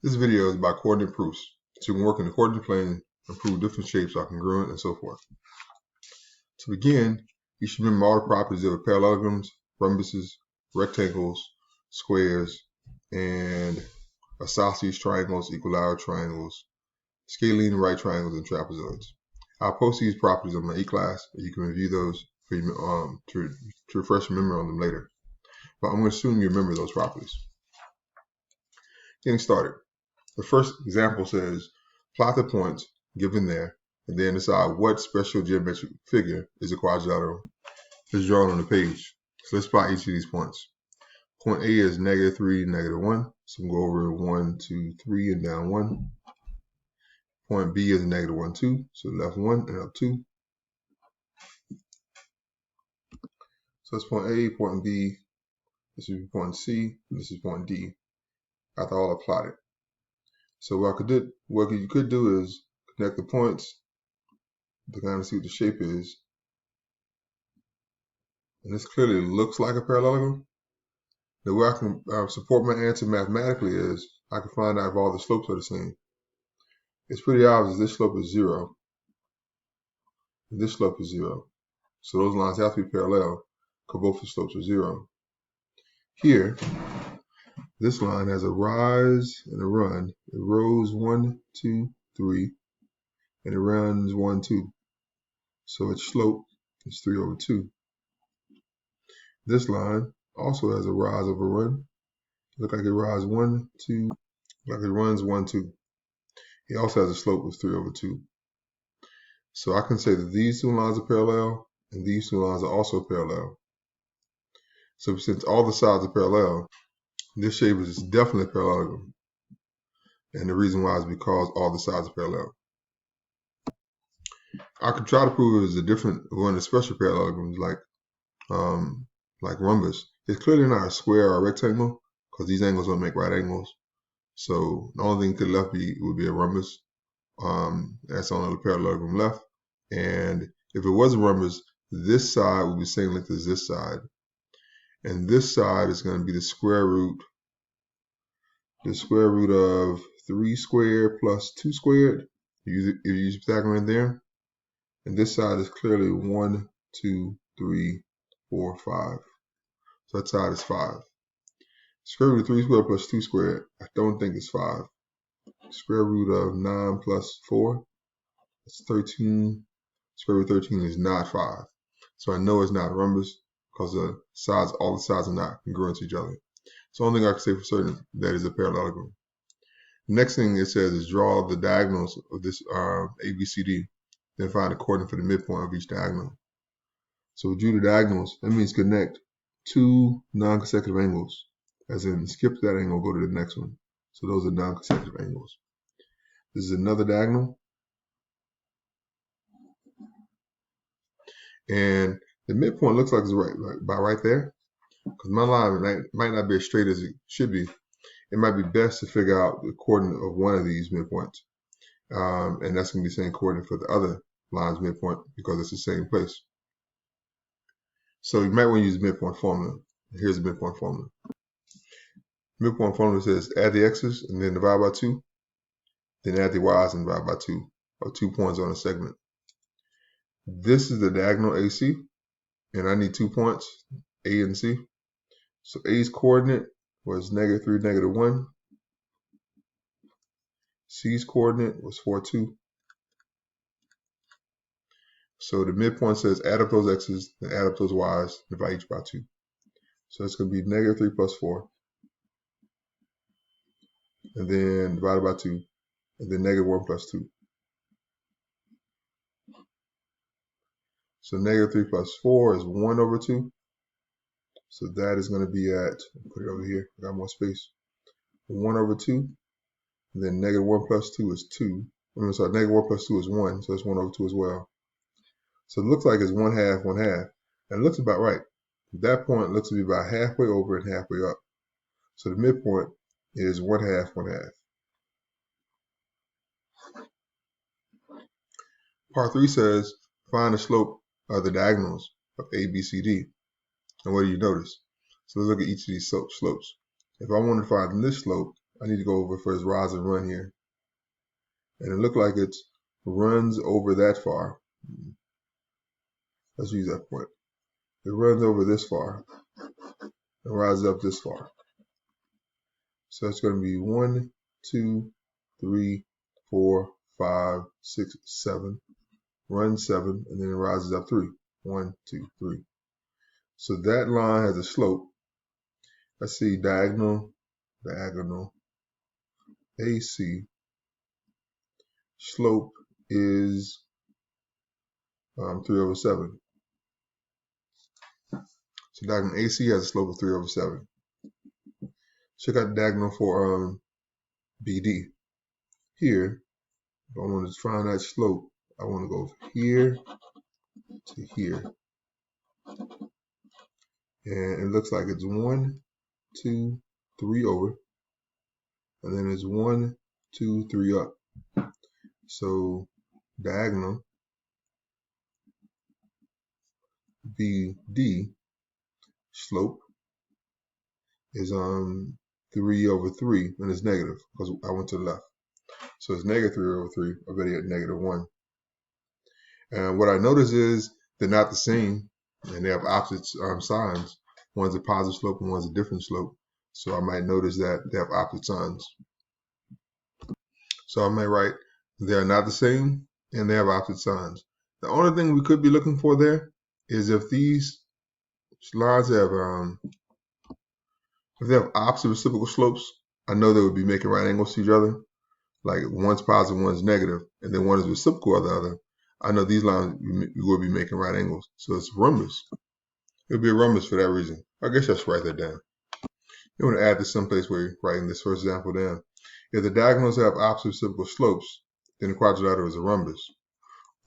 This video is about coordinate proofs. So you can work in the coordinate plane and prove different shapes are congruent and so forth. To begin, you should remember all the properties of parallelograms, rhombuses, rectangles, squares, and isosceles triangles, equilateral triangles, scalene right triangles, and trapezoids. I'll post these properties on my e-class, and you can review those for you, to refresh your memory on them later. But I'm going to assume you remember those properties. Getting started. The first example says, plot the points given there, and then decide what special geometric figure is a quadrilateral that's drawn on the page. So let's plot each of these points. Point A is -3, -1. So we'll go over 1, 2, 3, and down 1. Point B is -1, 2. So left 1 and up 2. So that's point A, point B. This is point C, and this is point D. After all are plotted. So what you could do is connect the points to kind of see what the shape is. And this clearly looks like a parallelogram. The way I can support my answer mathematically is I can find out if all the slopes are the same. It's pretty obvious this slope is 0. And this slope is 0. So those lines have to be parallel because both the slopes are 0. Here, this line has a rise and a run. It rows 1, 2, 3, and it runs 1, 2. So its slope is 3/2. This line also has a rise over run. Look like it rises 1, 2, like it runs 1, 2. It also has a slope of 3/2. So I can say that these two lines are parallel and these two lines are also parallel. So since all the sides are parallel, this shape is definitely a parallelogram. And the reason why is because all the sides are parallel. I could try to prove it is a different one of the special parallelograms like rhombus. It's clearly not a square or a rectangle because these angles don't make right angles. So the only thing to the left would be a rhombus. That's on the parallelogram left. And if it was a rhombus, this side would be the same length as this side. And this side is going to be the square root of 3 squared plus 2 squared. You use Pythagorean there. And this side is clearly 1, 2, 3, 4, 5. So that side is 5. Square root of 3 squared plus 2 squared, I don't think it's 5. Square root of 9 plus 4, it's 13. Square root of 13 is not 5. So I know it's not a rhombus because all the sides are not congruent to each other. So the only thing I can say for certain that is a parallelogram. The next thing it says is draw the diagonals of this ABCD, then find the coordinate for the midpoint of each diagonal. So we drew the diagonals. That means connect two non-consecutive angles. As in, skip that angle, go to the next one. So those are non-consecutive angles. This is another diagonal. And the midpoint looks like it's right there. Because my line might not be as straight as it should be. It might be best to figure out the coordinate of one of these midpoints. And that's going to be the same coordinate for the other line's midpoint because it's the same place. So you might want to use the midpoint formula. Here's the midpoint formula. Midpoint formula says add the x's and then divide by 2. Then add the y's and divide by 2, or 2 points on a segment. This is the diagonal AC, and I need 2 points, A and C. So A's coordinate was -3, -1. C's coordinate was 4, 2. So the midpoint says add up those x's, then add up those y's, divide each by 2. So it's going to be -3 plus 4, and then divided by 2, and then -1 plus 2. So -3 plus 4 is 1/2. So that is going to be at, put it over here, I got more space, 1/2. And then -1 plus 2 is 2. -1 plus 2 is 1, so it's 1/2 as well. So it looks like it's 1/2, 1/2. And it looks about right. That point looks to be about halfway over and halfway up. So the midpoint is 1/2, 1/2. Part 3 says, find the slope of the diagonals of A, B, C, D. And what do you notice? So let's look at each of these slopes. If I want to find this slope, I need to go over for his rise and run here. And it looked like it runs over that far. Let's use that point. It runs over this far and rises up this far. So it's going to be 1, 2, 3, 4, 5, 6, 7. Run 7, and then it rises up 3. 1, 2, 3. So that line has a slope. Let's see, diagonal, AC. Slope is 3/7. So diagonal AC has a slope of 3/7. Check out the diagonal for BD. Here, if I want to find that slope, I want to go from here to here. And it looks like it's 1, 2, 3 over. And then it's 1, 2, 3 up. So diagonal BD slope is 3/3, and it's negative because I went to the left. So it's negative 3/3, or better yet, -1. And what I notice is they're not the same, and they have opposite signs. One's a positive slope and one's a different slope. So I might notice that they have opposite signs. So I might write they're not the same and they have opposite signs. The only thing we could be looking for there is if these lines have if they have opposite reciprocal slopes, I know they would be making right angles to each other. Like one's positive, one's negative, and then one is reciprocal of the other. I know these lines will be making right angles. So it's rhombus. It would be a rhombus for that reason. I guess just write that down. You want to add this someplace where you're writing this first example down. If the diagonals have opposite reciprocal slopes, then the quadrilateral is a rhombus.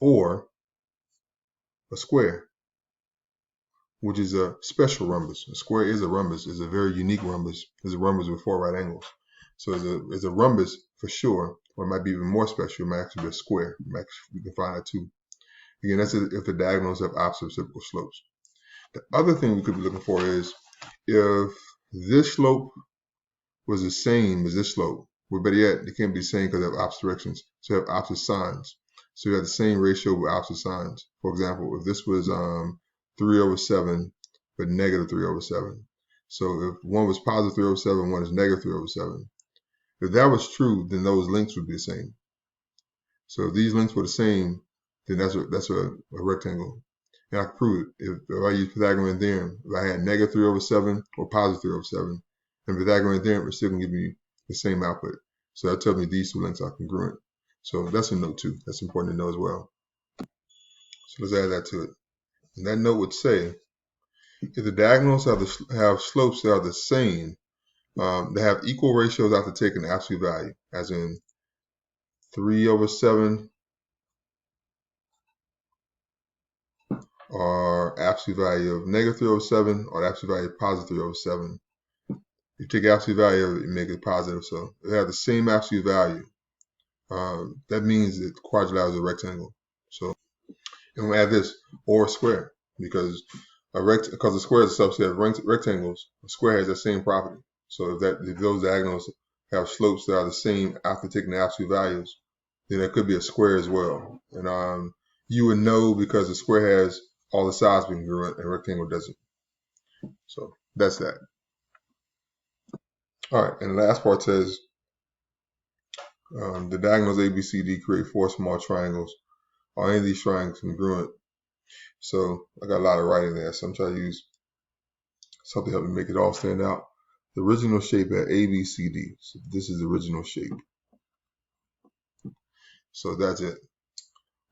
Or a square, which is a special rhombus. A square is a rhombus, is a very unique rhombus. It's a rhombus with 4 right angles. So it's a rhombus for sure, or it might be even more special. It might actually be a square. We can find that too. Again, that's if the diagonals have opposite reciprocal slopes. The other thing we could be looking for is if this slope was the same as this slope, or better yet, they can't be the same because they have opposite directions. So you have opposite signs. So you have the same ratio with opposite signs. For example, if this was 3/7, but negative 3/7. So if one was positive 3/7, one is negative 3/7. If that was true, then those lengths would be the same. So if these lengths were the same, then that's a rectangle. And I can prove it. If I use Pythagorean theorem, if I had negative 3/7 or positive 3/7, and Pythagorean theorem is still going to give me the same output. So that tells me these two lengths are congruent. So that's a note too. That's important to know as well. So let's add that to it. And that note would say, if the diagonals have slopes that are the same, they have equal ratios after taking the absolute value, as in 3/7 or absolute value of negative 3/7 or the absolute value of positive 3/7. You take absolute value of it and make it positive. So if they have the same absolute value, that means that the quadrilateral is a rectangle. So and we'll add this or a square because a square is a subset of rectangles. A square has that same property. So if those diagonals have slopes that are the same after taking the absolute values, then it could be a square as well. And you would know because the square has all the sides being congruent and rectangle doesn't. So that's that. All right, and the last part says the diagonals ABCD create 4 small triangles. Are any of these triangles congruent? So I got a lot of writing there, so I'm trying to use something to help me make it all stand out. The original shape at ABCD. So this is the original shape. So that's it.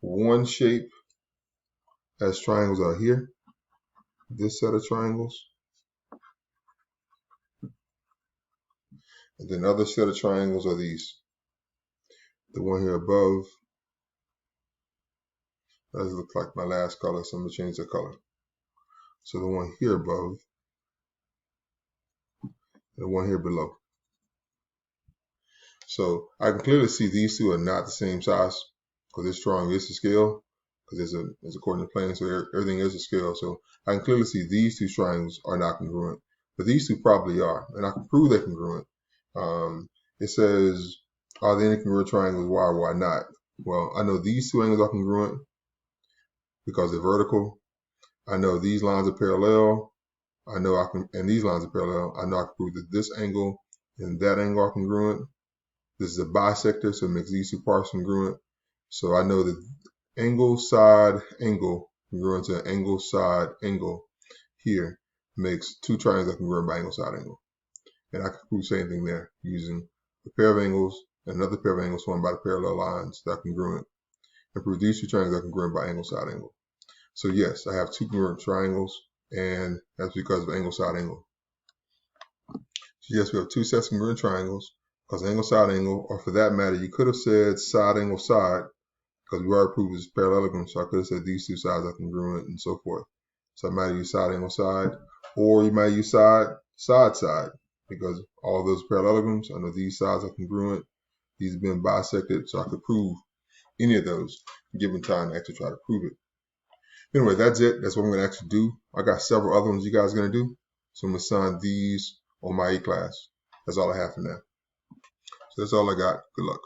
One shape has triangles out here. This set of triangles. And then other set of triangles are these. The one here above. That looks like my last color, so I'm going to change the color. So the one here above. And the one here below. So I can clearly see these two are not the same size because this triangle is to scale because it's according to plane, so everything is a scale. So I can clearly see these two triangles are not congruent, but these two probably are, and I can prove they're congruent. It says, are there any congruent triangles? Why or why not? Well, I know these two angles are congruent because they're vertical. I know these lines are parallel. I know I can, and these lines are parallel. I know I can prove that this angle and that angle are congruent. This is a bisector, so it makes these two parts congruent. So I know that angle side angle congruent to an angle side angle here makes two triangles congruent by angle side angle. And I can prove the same thing there using a pair of angles and another pair of angles formed by the parallel lines that are congruent, and prove these two triangles are congruent by angle side angle. So yes, I have two congruent triangles, and that's because of angle side angle. So yes, we have two sets of congruent triangles because angle side angle, or for that matter, you could have said side angle side because we already proved it's parallelogram, so I could have said these two sides are congruent and so forth. So I might use side angle side, or you might use side because all of those parallelograms, I know these sides are congruent, these have been bisected, so I could prove any of those given time to actually try to prove it. Anyway, that's it. That's what I'm going to actually do. I got several other ones you guys are going to do, so I'm going to assign these on my E class. That's all I have for now. So that's all I got. Good luck.